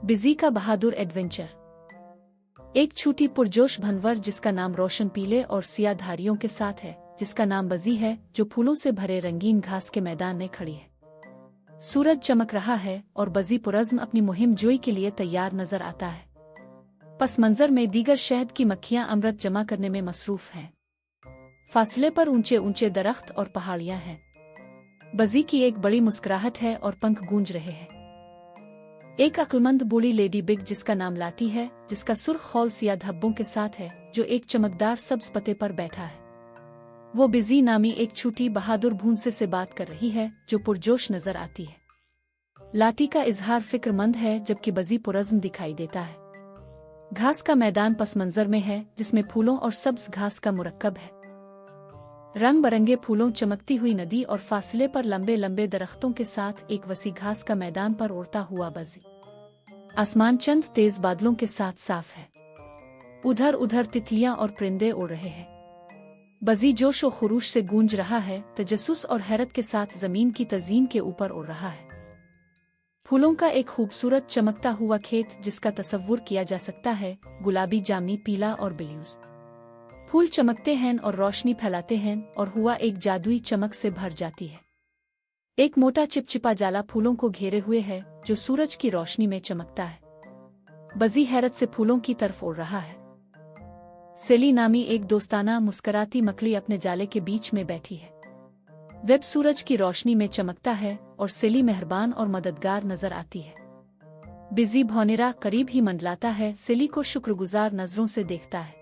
Busy का बहादुर adventure. एक छोटी पुरजोश भनवर जिसका नाम रोशन पीले और सिया धारियों के साथ है, जिसका नाम बजी है, जो फूलों से भरे रंगीन घास के मैदान में खड़ी है। सूरज चमक रहा है और बजी पुरज़्म अपनी मुहिम जोई के लिए तैयार नजर आता है। पस मंजर में दीगर शहद की मक्खियां अमृत जमा करने में मसरूफ हैं। फासले पर ऊंचे ऊंचे दरख्त और पहाड़ियां हैं। बजी की एक बड़ी मुस्कुराहट है और पंख गूंज रहे हैं। एक अक्लमंद बूढ़ी लेडी बिग जिसका नाम लाटी है, जिसका सुर्ख खौल सिया धब्बों के साथ है, जो एक चमकदार सब्ज पत्ते पर बैठा है। वो बिजी नामी एक छोटी बहादुर भूंसे से बात कर रही है, जो पुरजोश नजर आती है। लाटी का इजहार फिक्रमंद है, जबकि बजी पुरज़्म दिखाई देता है। घास का मैदान पस मंजर में है, जिसमें फूलों और सब्ज घास का मुरक्कब है। रंग बरंगे फूलों, चमकती हुई नदी और फासले पर लंबे लंबे दरख्तों के साथ एक वसी घास का मैदान पर उड़ता हुआ बजी। आसमान चंद तेज बादलों के साथ साफ है। उधर उधर तितलियां और परिंदे उड़ रहे हैं। बजी जोश और खुरूश से गूंज रहा है, तजस्सुस और हैरत के साथ जमीन की तज़ीन के ऊपर उड़ रहा है। फूलों का एक खूबसूरत चमकता हुआ खेत, जिसका तसव्वुर किया जा सकता है, गुलाबी, जामनी, पीला और ब्लूज। फूल चमकते हैं और रोशनी फैलाते हैं और हुआ एक जादुई चमक से भर जाती है। एक मोटा चिपचिपा जाला फूलों को घेरे हुए है, जो सूरज की रोशनी में चमकता है। बजी हैरत से फूलों की तरफ उड़ रहा है। सेली नामी एक दोस्ताना मुस्कराती मकड़ी अपने जाले के बीच में बैठी है। वेब सूरज की रोशनी में चमकता है और सेली मेहरबान और मददगार नजर आती है। बिजी भौनेरा करीब ही मंडलाता है, सेली को शुक्रगुजार नजरों से देखता है।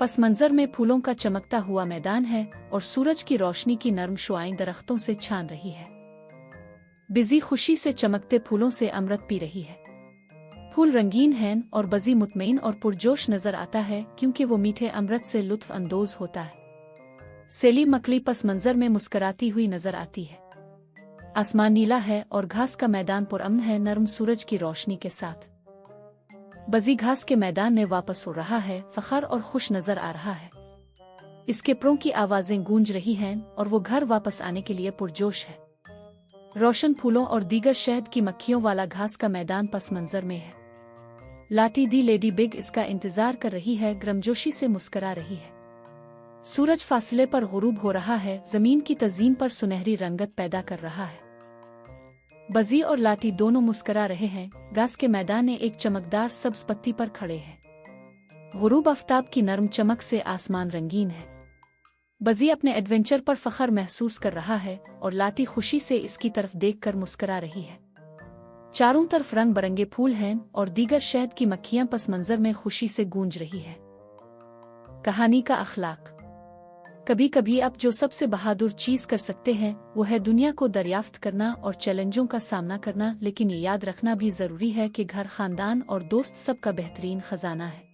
पस मंजर में फूलों का चमकता हुआ मैदान है और सूरज की रोशनी की नर्म शुआएं दरख्तों से छान रही है। बिजी खुशी से चमकते फूलों से अमृत पी रही है। फूल रंगीन हैं और बजी मुतमईन और पुरजोश नजर आता है, क्योंकि वो मीठे अमृत से लुत्फ अंदोज होता है। सेली मकड़ी पस मंजर में मुस्कराती हुई नजर आती है। आसमान नीला है और घास का मैदान पुरअमन है, नर्म सूरज की रोशनी के साथ। बजी घास के मैदान में वापस उड़ रहा है, फखर और खुश नजर आ रहा है। इसके परों की आवाजें गूंज रही हैं और वो घर वापस आने के लिए पुरजोश है। रोशन फूलों और दीगर शहद की मक्खियों वाला घास का मैदान पस मंजर में है। लाटी दी लेडी बिग इसका इंतजार कर रही है, गर्मजोशी से मुस्करा रही है। सूरज फासले पर गुरूब हो रहा है, जमीन की तज़ीन पर सुनहरी रंगत पैदा कर रहा है। बजी और लाटी दोनों मुस्करा रहे हैं। घास के मैदान में एक चमकदार सब्ज पत्ती पर खड़े हैं। गुरूब आफ्ताब की नरम चमक से आसमान रंगीन है। बजी अपने एडवेंचर पर फखर महसूस कर रहा है और लाटी खुशी से इसकी तरफ देखकर मुस्करा रही है। चारों तरफ रंग बरंगे फूल हैं और दीगर शहद की मक्खियां पस मंजर में खुशी से गूंज रही है। कहानी का अखलाक। कभी कभी आप जो सबसे बहादुर चीज कर सकते हैं, वो है दुनिया को दरियाफ्त करना और चैलेंजों का सामना करना, लेकिन ये याद रखना भी जरूरी है कि घर, खानदान और दोस्त सबका बेहतरीन खजाना है।